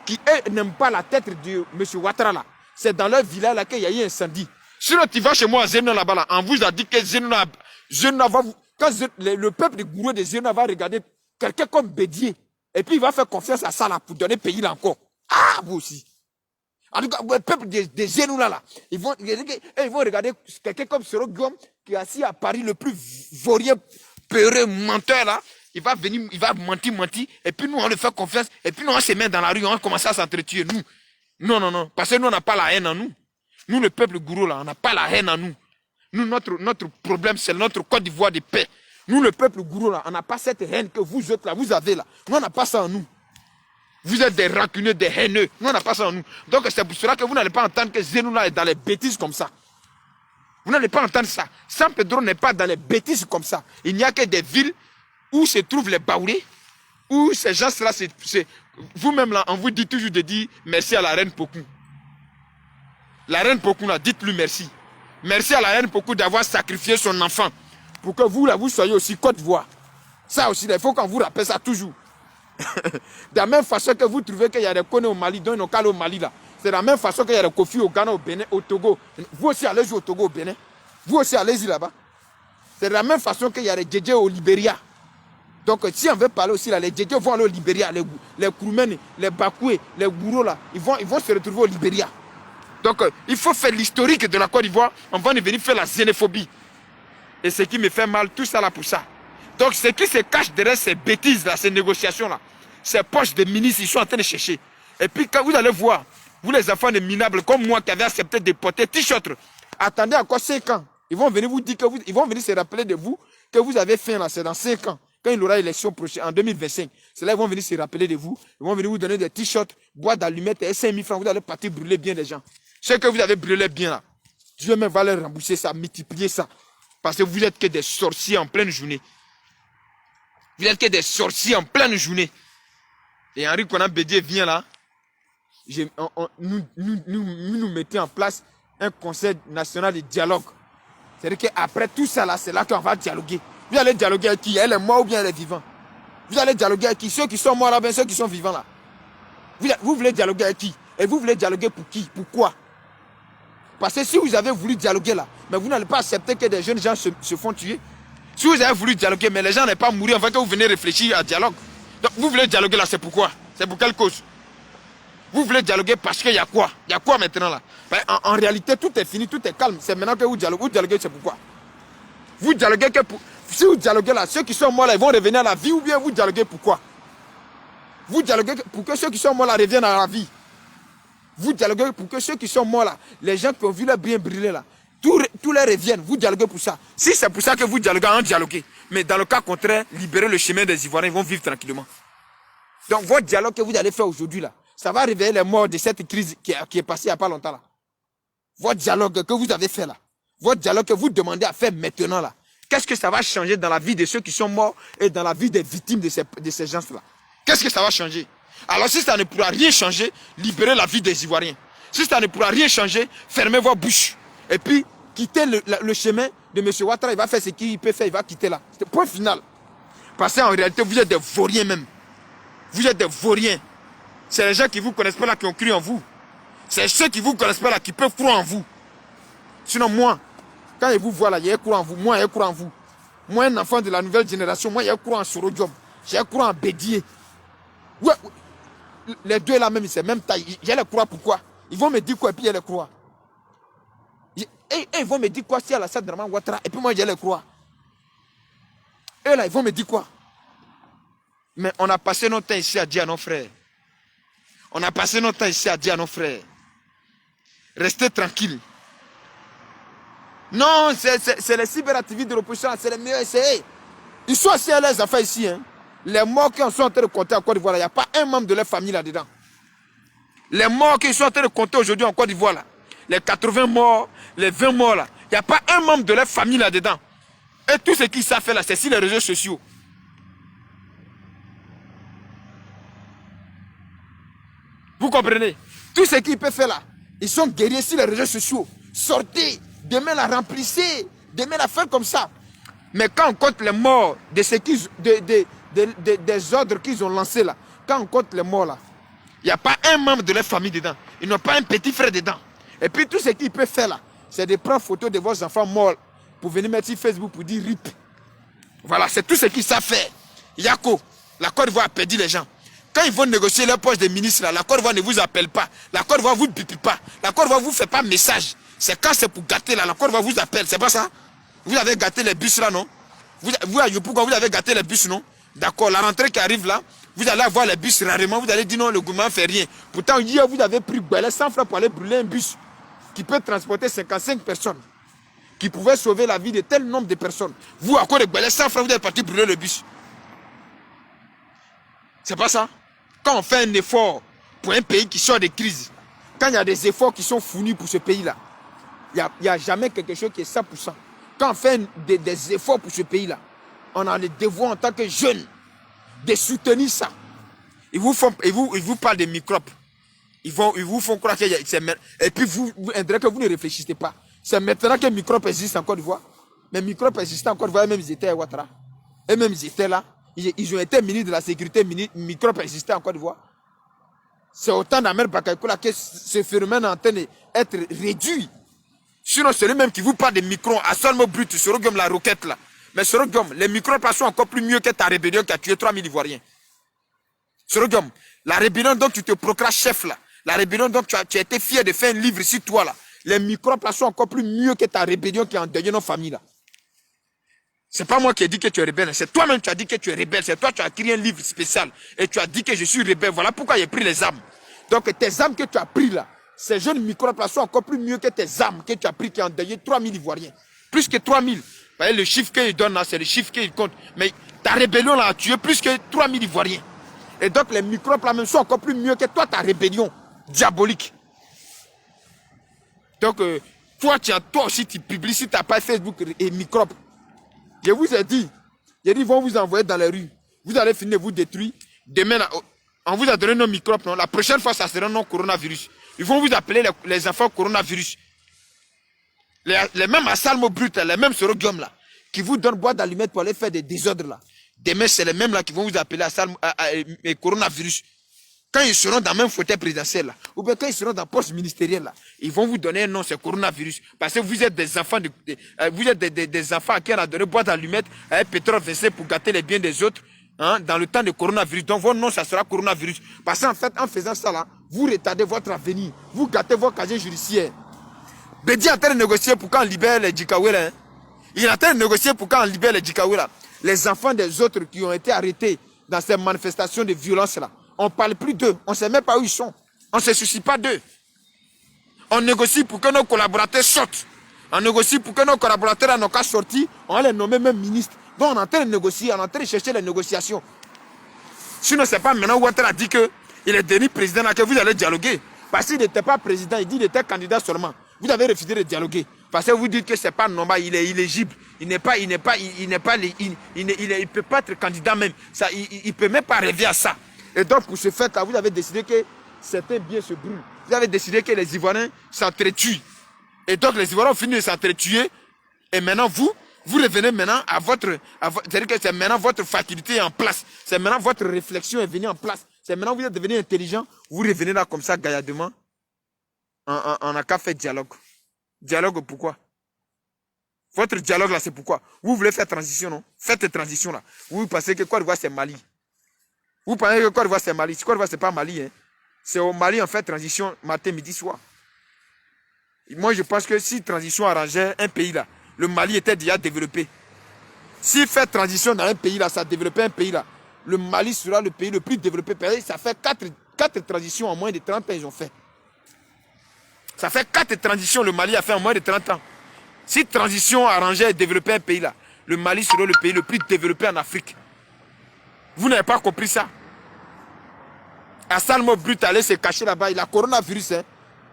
qui n'aiment pas la tête de M. Ouattara là. C'est dans leur village là qu'il y a eu un incendie. Sinon, tu vas chez moi à Zénon là-bas là, on vous a dit que Zénon va vous... Quand le peuple de Gourou de Zénon va regarder quelqu'un comme Bédié, et puis il va faire confiance à ça là pour donner pays là encore. Ah, vous aussi. En tout cas, le peuple de Zénon là, ils vont regarder quelqu'un comme Soro Guillaume qui est assis à Paris, le plus vaurien, peureux, menteur là. Il va venir, il va mentir, et puis nous on lui fait confiance, et puis nous on se met dans la rue, on commence à s'entretuer, nous. Non, parce que nous on n'a pas la haine en nous. Nous le peuple gourou là, on n'a pas la haine en nous. Nous, notre problème c'est notre Côte d'Ivoire de paix. Nous le peuple gourou là, on n'a pas cette haine que vous autres là, vous avez là. Nous on n'a pas ça en nous. Vous êtes des rancuneux, des haineux. Nous on n'a pas ça en nous. Donc c'est pour cela que vous n'allez pas entendre que Zénou là est dans les bêtises comme ça. Vous n'allez pas entendre ça. San Pedro n'est pas dans les bêtises comme ça. Il n'y a que des villes où se trouvent les baoulés, où ces gens-là, vous-même là, on vous dit toujours de dire merci à la reine Pokou. La reine Pokou là, dites-lui merci. Merci à la reine Pokou d'avoir sacrifié son enfant pour que vous là, vous soyez aussi Côte d'Ivoire. Ça aussi, il faut qu'on vous rappelle ça toujours. De la même façon que vous trouvez qu'il y a des Koné au Mali, dont ils n'ont qu'à au Mali là. C'est de la même façon qu'il y a des Kofi au Ghana, au Bénin, au Togo. Vous aussi allez jouer au Togo, au Bénin. Vous aussi allez-y là-bas. C'est de la même façon qu'il y a des Djedje au Libéria. Donc si on veut parler aussi là, les Djedje vont aller au Libéria, les Kouroumènes, les Bakoué, les Gouro là, ils vont se retrouver au Libéria. Donc il faut faire l'historique de la Côte d'Ivoire, on va venir faire la xénophobie. Et ce qui me fait mal, tout ça là pour ça. Donc ce qui se cache derrière ces bêtises là, ces négociations là, ces poches de ministres, ils sont en train de chercher. Et puis quand vous allez voir, vous les enfants de minables comme moi qui avez accepté de porter t-shirt, attendez encore 5 ans. Ils vont venir vous dire que ils vont venir se rappeler de vous que vous avez fait là, c'est dans 5 ans. Quand il y aura élection prochaine, en 2025, c'est là qu'ils vont venir se rappeler de vous. Ils vont venir vous donner des t-shirts, boîtes d'allumettes et 5 000 francs. Vous allez partir brûler bien les gens. Ce que vous avez brûlé bien là, Dieu même va leur rembourser ça, multiplier ça. Parce que vous n'êtes que des sorciers en pleine journée. Vous n'êtes que des sorciers en pleine journée. Et Henri Konan Bédié vient là. Nous mettons en place un conseil national de dialogue. C'est-à-dire qu'après tout ça là, c'est là qu'on va dialoguer. Vous allez dialoguer avec qui? Elle est morte ou bien elle est vivante? Vous allez dialoguer avec qui? Ceux qui sont morts là, bien ceux qui sont vivants là. Vous voulez dialoguer avec qui? Et vous voulez dialoguer pour qui? Pourquoi? Parce que si vous avez voulu dialoguer là, mais vous n'allez pas accepter que des jeunes gens se font tuer. Si vous avez voulu dialoguer, mais les gens n'aient pas mourir, enfin que vous venez réfléchir à dialogue. Donc vous voulez dialoguer là, c'est pourquoi? C'est pour quelle cause? Vous voulez dialoguer parce qu'il y a quoi? Il y a quoi maintenant là? En réalité, tout est fini, tout est calme. C'est maintenant que vous dialoguez. Vous dialoguez, c'est pourquoi? Vous dialoguez que pour... Si vous dialoguez là, ceux qui sont morts là, ils vont revenir à la vie ou bien vous dialoguez pourquoi? Vous dialoguez pour que ceux qui sont morts là reviennent à la vie. Vous dialoguez pour que ceux qui sont morts là, les gens qui ont vu leur bien brûler là, tous les reviennent. Vous dialoguez pour ça. Si c'est pour ça que vous dialoguez, en dialoguez. Mais dans le cas contraire, libérez le chemin des Ivoiriens, ils vont vivre tranquillement. Donc votre dialogue que vous allez faire aujourd'hui là, ça va réveiller les morts de cette crise qui est passée il n'y a pas longtemps là. Votre dialogue que vous avez fait là, votre dialogue que vous demandez à faire maintenant là, qu'est-ce que ça va changer dans la vie de ceux qui sont morts et dans la vie des victimes de ces gens-là? Qu'est-ce que ça va changer? Alors si ça ne pourra rien changer, libérez la vie des Ivoiriens. Si ça ne pourra rien changer, fermez vos bouches. Et puis, quittez le chemin de M. Ouattara, il va faire ce qu'il peut faire, il va quitter là. C'est le point final. Parce qu'en réalité, vous êtes des vauriens même. Vous êtes des vauriens. C'est les gens qui ne vous connaissent pas là qui ont cru en vous. C'est ceux qui ne vous connaissent pas là qui peuvent croire en vous. Sinon moi, quand ils vous voient là, ils croient en vous. Moi, ils croient en vous. Moi, un enfant de la nouvelle génération, moi, ils croient en Soro Diom. J'ai crois en Bédié. Ouais, les deux là même, c'est même taille. Je les crois pourquoi? Ils vont me dire quoi et puis je les crois. Et ils vont me dire quoi si Alassane Draman Ouattara, et puis moi je les crois. Eux là, ils vont me dire quoi? Mais on a passé notre temps ici à dire à nos frères. On a passé notre temps ici à dire à nos frères. Restez tranquilles. Non, c'est les cyberactivistes de l'opposition, c'est les meilleurs essayés. Ils sont assis à leurs affaires ici. Hein. Les morts qui sont en train de compter en Côte d'Ivoire, il n'y a pas un membre de leur famille là-dedans. Les morts qui sont en train de compter aujourd'hui en Côte d'Ivoire, là, les 80 morts, les 20 morts, là, il n'y a pas un membre de leur famille là-dedans. Et tout ce qu'ils savent faire là, c'est sur les réseaux sociaux. Vous comprenez? Tout ce qu'ils peuvent faire là, ils sont guerriers sur les réseaux sociaux. Sortez, demain la remplissez, demain la faites comme ça. Mais quand on compte les morts de ce des ordres qu'ils ont lancés là, quand on compte les morts là, il n'y a pas un membre de leur famille dedans. Ils n'ont pas un petit frère dedans. Et puis tout ce qu'ils peuvent faire là, c'est de prendre photo de vos enfants morts pour venir mettre sur Facebook pour dire RIP. Voilà, c'est tout ce qu'ils savent faire. Yako, la Côte d'Ivoire a perdu les gens. Quand ils vont négocier leur poste de ministre, là, la Côte d'Ivoire ne vous appelle pas. La Côte d'Ivoire ne vous pipe pas. La Côte d'Ivoire ne vous fait pas message. C'est quand c'est pour gâter là, la Côte d'Ivoire vous appelle. C'est pas ça? Vous avez gâté les bus là, non? Vous à Yopougon, vous avez gâté les bus, non? D'accord, la rentrée qui arrive là, vous allez avoir les bus rarement. Vous allez dire non, le gouvernement ne fait rien. Pourtant, hier, vous avez pris 100 francs pour aller brûler un bus qui peut transporter 55 personnes. Qui pouvait sauver la vie de tel nombre de personnes. Vous, à quoi de 100 francs, vous êtes parti brûler le bus. C'est pas ça? Quand on fait un effort pour un pays qui sort de crise, quand il y a des efforts qui sont fournis pour ce pays-là, il n'y a jamais quelque chose qui est 100%. Quand on fait des efforts pour ce pays-là, on a le devoir en tant que jeunes de soutenir ça. Ils vous parlent des microbes. Ils vous font croire qu'il y a... Et puis vous ne réfléchissez pas. C'est maintenant que les microbes existent en Côte d'Ivoire. Mais les microbes existent en Côte d'Ivoire, même ils étaient à Ouattara. Et même ils étaient là. Ils ont été ministres de la sécurité, microbes existaient en Côte d'Ivoire. C'est au temps d'Amer Bakaïkoula que ce phénomène est en train d'être réduit. Sinon, c'est lui-même qui vous parle des microbes à seulement brut, sur la roquette là. Mais sur les microbes sont encore plus mieux que ta rébellion qui a tué 3000 Ivoiriens. Sur la rébellion dont tu te proclames chef là, la rébellion dont tu as été fier de faire un livre sur toi là, les microbes sont encore plus mieux que ta rébellion qui a endeuillé nos familles là. C'est pas moi qui ai dit que tu es rebelle, c'est toi-même qui as dit que tu es rebelle, c'est toi qui as écrit un livre spécial et tu as dit que je suis rebelle. Voilà pourquoi j'ai pris les armes. Donc tes armes que tu as pris là, ces jeunes microbes sont encore plus mieux que tes armes que tu as pris qui ont endeuillé 3000 Ivoiriens. Plus que 3000. Vous voyez, le chiffre qu'il donne là, c'est le chiffre qu'il compte. Mais ta rébellion là a tué plus que 3000 Ivoiriens. Et donc les microbes là même sont encore plus mieux que toi, ta rébellion diabolique. Donc toi aussi tu publies sur ta page Facebook et microbes. Je vous ai dit, ils vont vous envoyer dans les rues. Vous allez finir vous détruire. Demain, on vous a donné nos microbes. Non? La prochaine fois, ça sera non coronavirus. Ils vont vous appeler les enfants coronavirus. Les mêmes à Salmo Brut, les mêmes Sorogium là, qui vous donnent boîte d'allumettes pour aller faire des désordres là. Demain, c'est les mêmes là qui vont vous appeler à coronavirus. Quand ils seront dans le même fauteuil présidentiel là, ou bien quand ils seront dans le poste ministériel là, ils vont vous donner un nom, c'est coronavirus. Parce que vous êtes des enfants, vous êtes des enfants à qui on a donné boîte d'allumettes, pétrole versé pour gâter les biens des autres, hein, dans le temps de coronavirus. Donc votre nom, ça sera coronavirus. Parce qu'en fait, en faisant ça là, vous retardez votre avenir, vous gâtez votre casier judiciaire. Bédi est en train de négocier pour qu'on libère les Djikawela. Hein. Il est en train de négocier pour qu'on libère les Djikawela. Les enfants des autres qui ont été arrêtés dans ces manifestations de violence là. On ne parle plus d'eux. On ne sait même pas où ils sont. On ne se soucie pas d'eux. On négocie pour que nos collaborateurs sortent. On négocie pour que nos collaborateurs n'ont qu'à sortir. On va les nommer même ministres. Donc on est en train de négocier. On est en train de chercher les négociations. Sinon, ce n'est pas maintenant Ouattara a dit qu'il est devenu président là que vous allez dialoguer. Parce qu'il n'était pas président, il dit qu'il était candidat seulement. Vous avez refusé de dialoguer. Parce que vous dites que ce n'est pas normal, il est illégible. Il ne peut pas être candidat même. Ça, il ne peut même pas rêver à ça. Et donc, pour ce fait-là, vous avez décidé que certains biens se brûlent. Vous avez décidé que les Ivoiriens s'entretuent. Et donc, les Ivoiriens ont fini de s'entretuer. Et maintenant, vous revenez maintenant à votre... C'est-à-dire que c'est maintenant votre faculté en place. C'est maintenant votre réflexion est venue en place. C'est maintenant que vous êtes devenu intelligent. Vous revenez là comme ça, gaillardement. On n'a qu'à faire dialogue. Dialogue pourquoi? Votre dialogue là, c'est pourquoi? Vous voulez faire transition, non? Faites transition là. Vous pensez que Côte d'Ivoire, c'est Mali. Vous pensez que Côte d'Ivoire, c'est Mali. Côte d'Ivoire, c'est pas Mali. Hein. C'est au Mali, on fait transition matin, midi, soir. Moi, je pense que si transition arrangeait un pays là, le Mali était déjà développé. Si faire transition dans un pays là, ça développait un pays là, le Mali sera le pays le plus développé. Ça fait 4 transitions en moins de 30 ans, ils ont fait. Ça fait 4 transitions, le Mali a fait en moins de 30 ans. Si transition arrangeait et développait un pays là, le Mali sera le pays le plus développé en Afrique. Vous n'avez pas compris ça? Hassan Brut allait se cacher là-bas, il a coronavirus. Hein.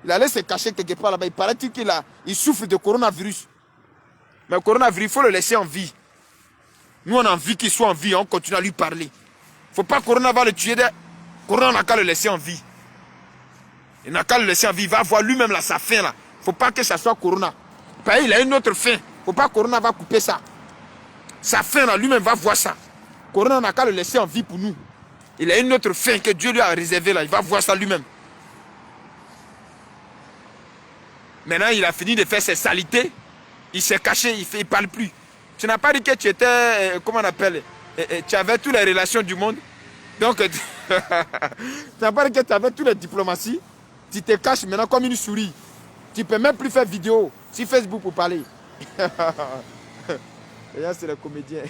Il allait se cacher quelque part là-bas. Il paraît-il qu'il souffre de coronavirus. Mais le coronavirus, il faut le laisser en vie. Nous, on a envie qu'il soit en vie, on continue à lui parler. Il ne faut pas que Corona va le tuer. Corona, on n'a qu'à le laisser en vie. Il n'a qu'à le laisser en vie. Il va avoir lui-même là, sa fin là. Il ne faut pas que ça soit Corona. Parce qu'il a une autre fin. Il ne faut pas que Corona va couper ça. Sa fin là, lui-même va voir ça. Corona, on n'a qu'à le laisser en vie pour nous. Il a une autre fin que Dieu lui a réservée là. Il va voir ça lui-même. Maintenant, il a fini de faire ses saletés. Il s'est caché, il ne parle plus. Tu n'as pas dit que tu étais, comment on appelle, tu avais toutes les relations du monde. Donc, tu n'as pas dit que tu avais toutes les diplomaties. Tu te caches maintenant comme une souris. Tu ne peux même plus faire vidéo sur Facebook pour parler. Et là, c'est les comédiens.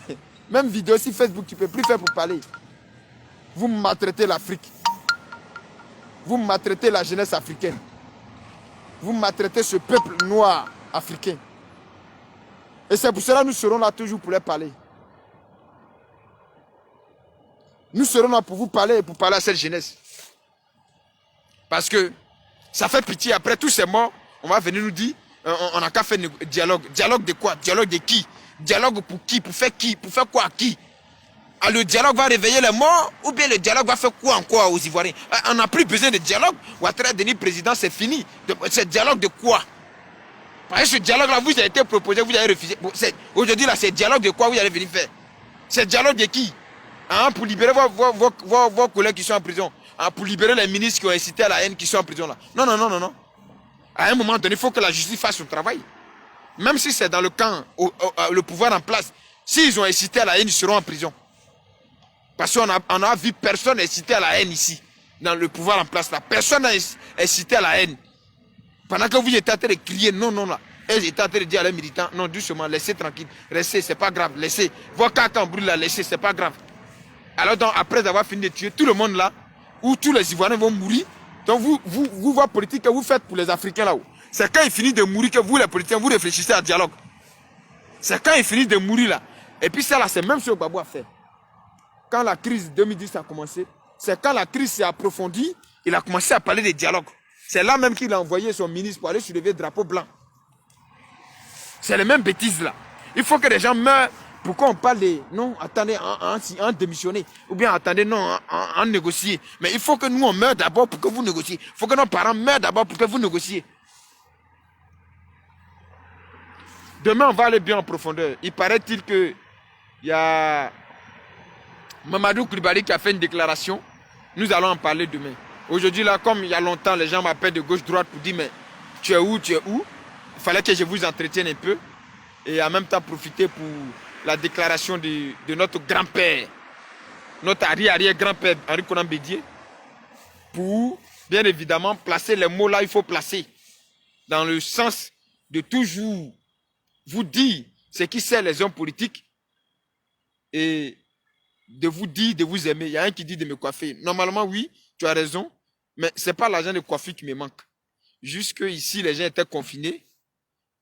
Même vidéo sur Facebook, tu ne peux plus faire pour parler. Vous maltraitez l'Afrique. Vous maltraitez la jeunesse africaine. Vous maltraitez ce peuple noir africain. Et c'est pour cela que nous serons là toujours pour les parler. Nous serons là pour vous parler et pour parler à cette jeunesse. Parce que ça fait pitié. Après tous ces morts, on va venir nous dire, on n'a qu'à faire dialogue. Dialogue de quoi? Dialogue de qui? Dialogue pour qui? Pour faire qui? Pour faire quoi à qui? Ah, le dialogue va réveiller les morts ou bien le dialogue va faire quoi encore aux Ivoiriens? On n'a plus besoin de dialogue. Ouattara Denis président, c'est fini. C'est dialogue de quoi? Parce que ce dialogue-là, vous avez été proposé, vous avez refusé. Bon, aujourd'hui, là, c'est dialogue de quoi vous allez venir faire? C'est dialogue de qui? Hein, pour libérer vos collègues qui sont en prison. Hein, pour libérer les ministres qui ont incité à la haine qui sont en prison là. Non, non, non, non, non. À un moment donné, il faut que la justice fasse son travail. Même si c'est dans le camp, le pouvoir en place. S'ils ont incité à la haine, ils seront en prison. Parce qu'on a vu personne inciter à la haine ici. Dans le pouvoir en place là. Personne n'a incité à la haine. Pendant que vous étiez en train de crier non, non, là. Elles étaient en train de dire à leurs militants, non, doucement, laissez tranquille. Restez, c'est pas grave. Laissez. Voir quand brûle là, laissez, c'est pas grave. Alors donc, après avoir fini de tuer tout le monde là, où tous les Ivoiriens vont mourir, donc vous votre politique que vous faites pour les Africains là-haut. C'est quand ils finissent de mourir que vous, les politiciens, vous réfléchissez à dialogue. C'est quand ils finissent de mourir là. Et puis ça là, c'est même ce que Gbagbo a fait. Quand la crise 2010 a commencé, c'est quand la crise s'est approfondie, il a commencé à parler de dialogue. C'est là même qu'il a envoyé son ministre pour aller soulever le drapeau blanc. C'est les mêmes bêtises là. Il faut que les gens meurent. Pourquoi on parle de non, attendez, en démissionner. Ou bien attendez, non, en négocier. Mais il faut que nous on meure d'abord pour que vous négociez. Il faut que nos parents meurent d'abord pour que vous négociez. Demain, on va aller bien en profondeur. Il paraît-il que il y a Mamadou Koulibaly qui a fait une déclaration. Nous allons en parler demain. Aujourd'hui, là, comme il y a longtemps, les gens m'appellent de gauche-droite pour dire, mais tu es où, tu es où? Il fallait que je vous entretienne un peu. Et en même temps, profiter pour la déclaration de notre grand-père, notre arrière-grand-père, Henri Konan Bédié, pour, bien évidemment, placer les mots là, il faut placer, dans le sens de toujours vous dire ce qui sert les hommes politiques et de vous dire, de vous aimer. Il y a un qui dit de me coiffer. Normalement, oui, tu as raison, mais ce n'est pas l'argent de coiffure qui me manque. Jusque ici, les gens étaient confinés.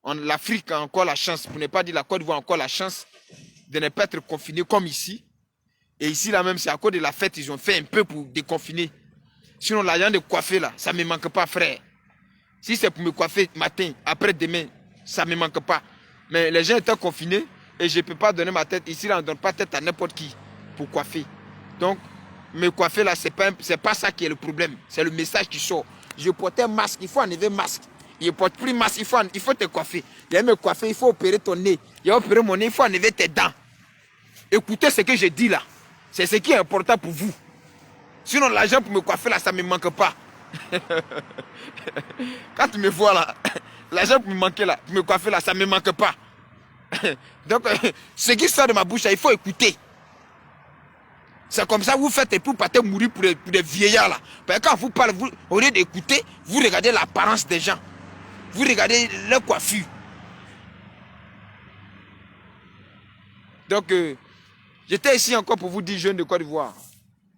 L'Afrique a encore la chance, pour ne pas dire la Côte d'Ivoire a encore la chance de ne pas être confinés comme ici. Et ici, là même, c'est à cause de la fête, ils ont fait un peu pour déconfiner. Sinon, l'argent de coiffer, là, ça ne me manque pas, frère. Si c'est pour me coiffer matin, après-demain, ça ne me manque pas. Mais les gens étaient confinés et je ne peux pas donner ma tête. Ici, là, on ne donne pas tête à n'importe qui pour coiffer. Donc, me coiffer, là, ce n'est pas ça qui est le problème. C'est le message qui sort. Je portais un masque, il faut enlever masque. Il ne porte plus masque, il faut te coiffer. Il y a me coiffer, il faut opérer ton nez. Il y a opérer mon nez, il faut enlever tes dents. Écoutez ce que je dis là. C'est ce qui est important pour vous. Sinon, l'argent pour me coiffer là, ça ne me manque pas. Quand tu me vois là, l'argent pour me manquer là, pour me coiffer là, ça ne me manque pas. Donc, ce qui sort de ma bouche là, il faut écouter. C'est comme ça que vous faites et pour partir mourir pour des vieillards là. Parce que quand vous parlez, au lieu d'écouter, vous regardez l'apparence des gens. Vous regardez leur coiffure. Donc, j'étais ici encore pour vous dire, jeunes de Côte d'Ivoire,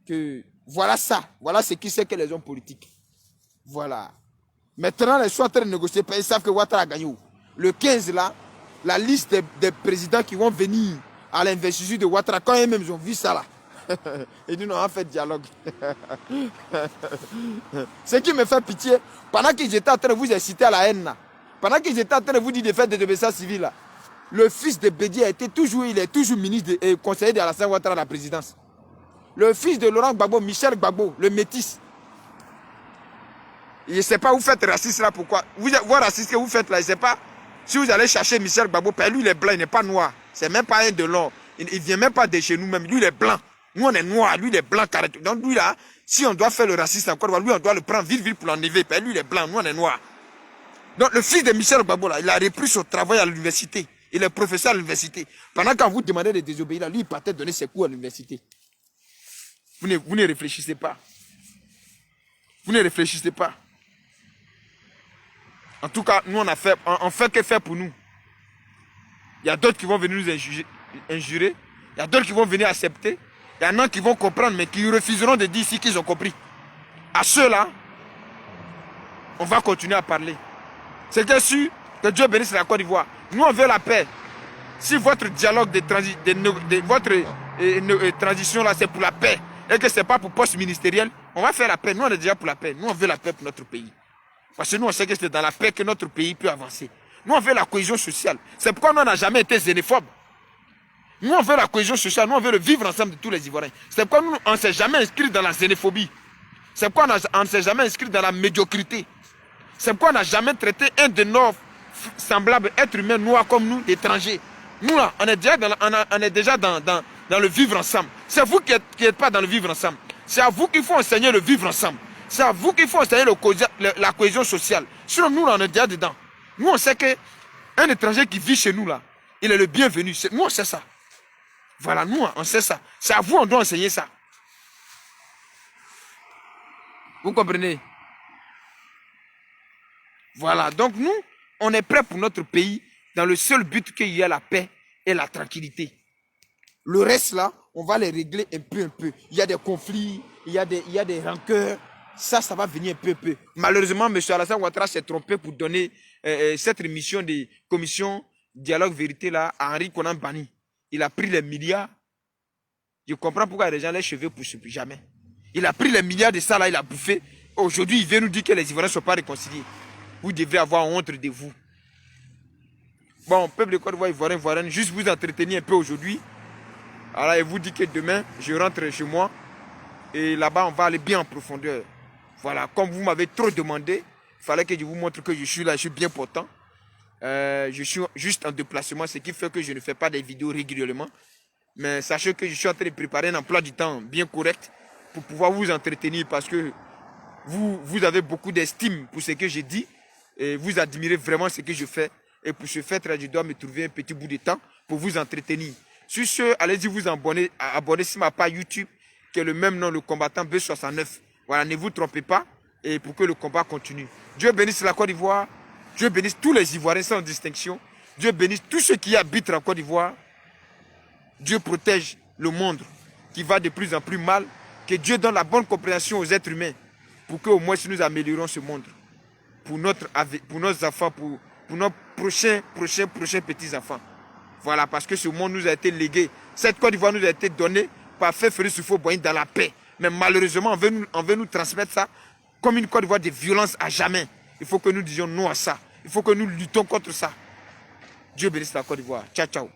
que voilà ça. Voilà ce qui c'est que les hommes politiques. Voilà. Maintenant, ils sont en train de négocier. Ils savent que Ouattara a gagné. Le 15, là, la liste des présidents qui vont venir à l'investiture de Ouattara, quand eux-mêmes ont vu ça, là, ils disent, non, on a fait dialogue. Ce qui me fait pitié, pendant qu'ils étaient en train de vous inciter à la haine, là, pendant qu'ils étaient en train de vous dire de faire des désobéissances civiles, là, le fils de Bédi il est toujours ministre et conseiller de Alassane Ouattara à la présidence. Le fils de Laurent Gbagbo, Michel Gbagbo, le métis. Je ne sais pas, vous faites raciste là, pourquoi? Vous raciste que vous faites là, je ne sais pas. Si vous allez chercher Michel Gbagbo, lui il est blanc, il n'est pas noir. C'est même pas un de l'or. Il ne vient même pas de chez nous même. Lui il est blanc. Nous on est noir, lui il est blanc carré. Donc lui là, si on doit faire le raciste encore, lui on doit le prendre vite pour l'enlever. Lui il est blanc, nous on est noir. Donc le fils de Michel Gbagbo là, il a repris son travail à l'université. Il est professeur à l'université. Pendant qu'on vous demandez de désobéir, là, lui il partait donner ses cours à l'université. Vous ne réfléchissez pas. Vous ne réfléchissez pas. En tout cas, nous, on fait que faire pour nous. Il y a d'autres qui vont venir nous injurer. Il y a d'autres qui vont venir accepter. Il y en a qui vont comprendre, mais qui refuseront de dire ici qu'ils ont compris. À ceux-là, on va continuer à parler. C'est que sûr que Dieu bénisse la Côte d'Ivoire. Nous, on veut la paix. Si votre dialogue votre transition, là, c'est pour la paix, et que ce n'est pas pour poste ministériel, on va faire la paix. Nous, on est déjà pour la paix. Nous, on veut la paix pour notre pays. Parce que nous, on sait que c'est dans la paix que notre pays peut avancer. Nous, on veut la cohésion sociale. C'est pourquoi nous, on n'a jamais été xénophobes. Nous, on veut la cohésion sociale. Nous, on veut le vivre ensemble de tous les Ivoiriens. C'est pourquoi nous, on ne s'est jamais inscrit dans la xénophobie. C'est pourquoi on ne s'est jamais inscrit dans la médiocrité. C'est pourquoi on n'a jamais traité un de nos semblables êtres humains noirs comme nous, d'étrangers. Nous, là, on est déjà dans le vivre ensemble. C'est vous qui n'êtes pas dans le vivre ensemble. C'est à vous qu'il faut enseigner le vivre ensemble. C'est à vous qu'il faut enseigner la cohésion sociale. Sinon, nous, là, on est déjà dedans. Nous, on sait qu'un étranger qui vit chez nous, là, il est le bienvenu. Nous, on sait ça. Voilà, nous, on sait ça. C'est à vous, on doit enseigner ça. Vous comprenez? Voilà, donc nous, on est prêts pour notre pays dans le seul but qu'il y ait la paix et la tranquillité. Le reste, là, on va les régler un peu. Il y a des conflits, il y a des rancœurs. Ça va venir un peu. Malheureusement, M. Alassane Ouattara s'est trompé pour donner cette mission de commission dialogue vérité là à Henri Konan Bani. Il a pris les milliards. Je comprends pourquoi les gens les cheveux poussent plus jamais. Il a pris les milliards de ça là, il a bouffé. Aujourd'hui, il vient nous dire que les Ivoiriens ne sont pas réconciliés. Vous devez avoir honte de vous. Bon, peuple de Côte d'Ivoire, Ivoirien, juste vous entretenir un peu aujourd'hui. Alors, il vous dit que demain, je rentre chez moi. Et là-bas, on va aller bien en profondeur. Voilà, comme vous m'avez trop demandé, il fallait que je vous montre que je suis là, je suis bien portant. Je suis juste en déplacement, ce qui fait que je ne fais pas des vidéos régulièrement. Mais sachez que je suis en train de préparer un emploi du temps bien correct pour pouvoir vous entretenir parce que vous avez beaucoup d'estime pour ce que je dis et vous admirez vraiment ce que je fais. Et pour ce fait, je dois me trouver un petit bout de temps pour vous entretenir. Sur ce, allez-y vous abonner sur ma page YouTube qui est le même nom, le combattant B69. Voilà, ne vous trompez pas et pour que le combat continue. Dieu bénisse la Côte d'Ivoire. Dieu bénisse tous les Ivoiriens sans distinction. Dieu bénisse tous ceux qui habitent en Côte d'Ivoire. Dieu protège le monde qui va de plus en plus mal. Que Dieu donne la bonne compréhension aux êtres humains pour qu'au moins nous améliorons ce monde. Pour nos enfants, pour nos prochains petits-enfants. Voilà, parce que ce monde nous a été légué. Cette Côte d'Ivoire nous a été donnée par Félix Houphouët-Boigny dans la paix. Mais malheureusement, on veut nous transmettre ça comme une Côte d'Ivoire de violence à jamais. Il faut que nous disions non à ça. Il faut que nous luttons contre ça. Dieu bénisse la Côte d'Ivoire. Ciao, ciao.